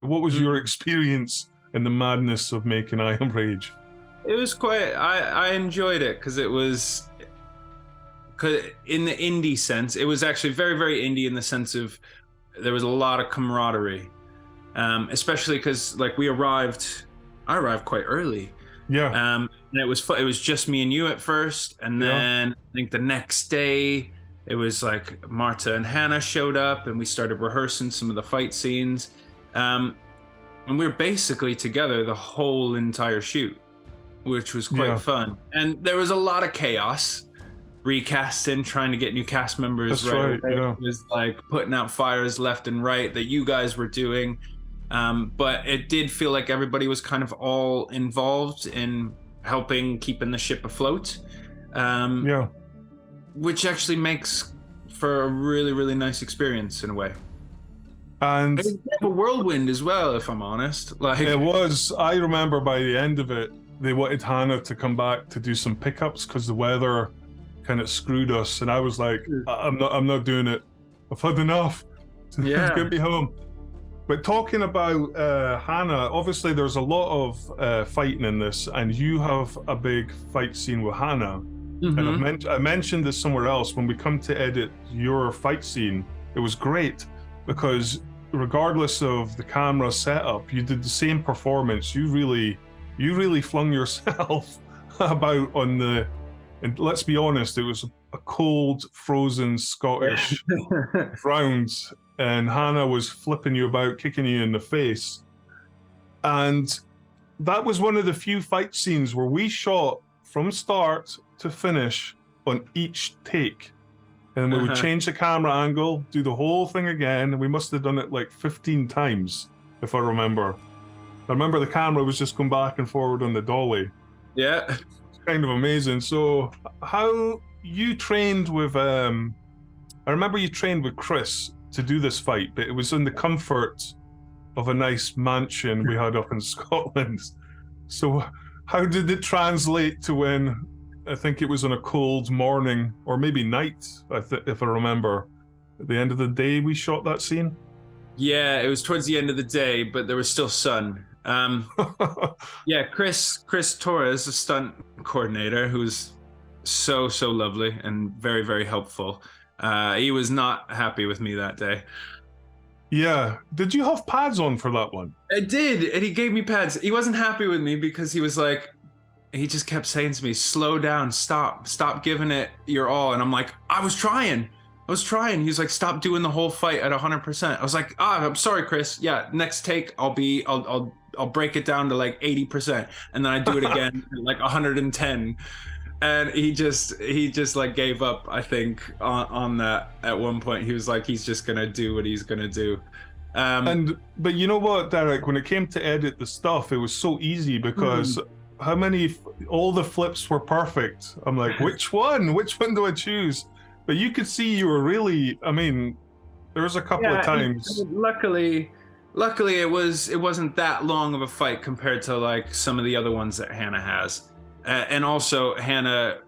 What was your experience in the madness of making I Am Rage? It was quite. I enjoyed it because it was. Cause in the indie sense, it was actually very, very indie in the sense of there was a lot of camaraderie, especially because like I arrived quite early, Yeah, and it was just me and you at first, and yeah, then I think the next day it was like Marta and Hannah showed up, and we started rehearsing some of the fight scenes, um, and we were basically together the whole entire shoot, which was quite yeah. fun, and there was a lot of chaos recasting, trying to get new cast members That's right away. right. It Yeah, was like putting out fires left and right that you guys were doing. But it did feel like everybody was kind of all involved in helping keeping the ship afloat, um, yeah. which actually makes for a really, really nice experience in a way. And It was a whirlwind as well, if I'm honest. it Like, was. I remember by the end of it, they wanted Hannah to come back to do some pickups because the weather kind of screwed us, and I was like, I'm not doing it. I've had enough. yeah. Get me home. But talking about Hannah, obviously there's a lot of fighting in this, and you have a big fight scene with Hannah. And Hmm. I mentioned this somewhere else. When we come to edit your fight scene, it was great because regardless of the camera setup, you did the same performance. You really flung yourself about on the. And let's be honest, it was a cold, frozen Scottish ground, and Hannah was flipping you about, kicking you in the face. And that was one of the few fight scenes where we shot from start to finish on each take. And we would Uh-huh. change the camera angle, do the whole thing again. We must have done it like 15 times, if I remember. I remember the camera was just going back and forward on the dolly. Yeah. It's kind of amazing. So, how you trained with, I remember you trained with Chris to do this fight, but it was in the comfort of a nice mansion we had up in Scotland. So, how did it translate to when I think it was on a cold morning or maybe night, if I remember, at the end of the day we shot that scene? Yeah, it was towards the end of the day, but there was still sun. Yeah, Chris Torres, the stunt coordinator, who's so lovely and very, very helpful. He was not happy with me that day. Yeah. Did you have pads on for that one? I did, and he gave me pads. He wasn't happy with me because he was like, he just kept saying to me, "Slow down, stop giving it your all." And I'm like, I was trying. He was like, "Stop doing the whole fight at 100%." I was like, I'm sorry, Chris. Yeah, next take, I'll break it down to like 80%, and then I do it again at like 110. And he just like gave up, I think, on that at one point. He was like, he's just gonna do what he's gonna do. Um, But you know what, Derek, when it came to edit the stuff, it was so easy because hmm. how many all the flips were perfect. I'm like, which one? Which one do I choose? But you could see you were really, I mean, there was a couple of Yeah, times. luckily it wasn't that long of a fight compared to like some of the other ones that Hannah has, and also Hannah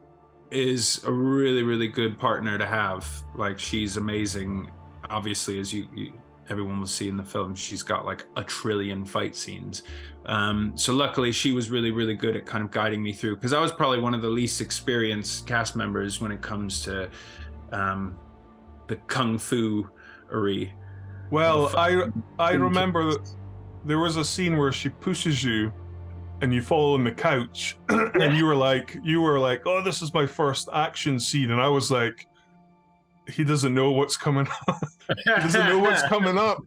is a really really good partner to have. Like she's amazing. Obviously, as you everyone will see in the film, she's got like a trillion fight scenes. So luckily, she was really really good at kind of guiding me through because I was probably one of the least experienced cast members when it comes to um, the kung fu -ery Well, of I remember that there was a scene where she pushes you and you fall on the couch and yeah. you were like, "Oh, this is my first action scene." And I was like, he doesn't know what's coming up. He doesn't know what's coming up.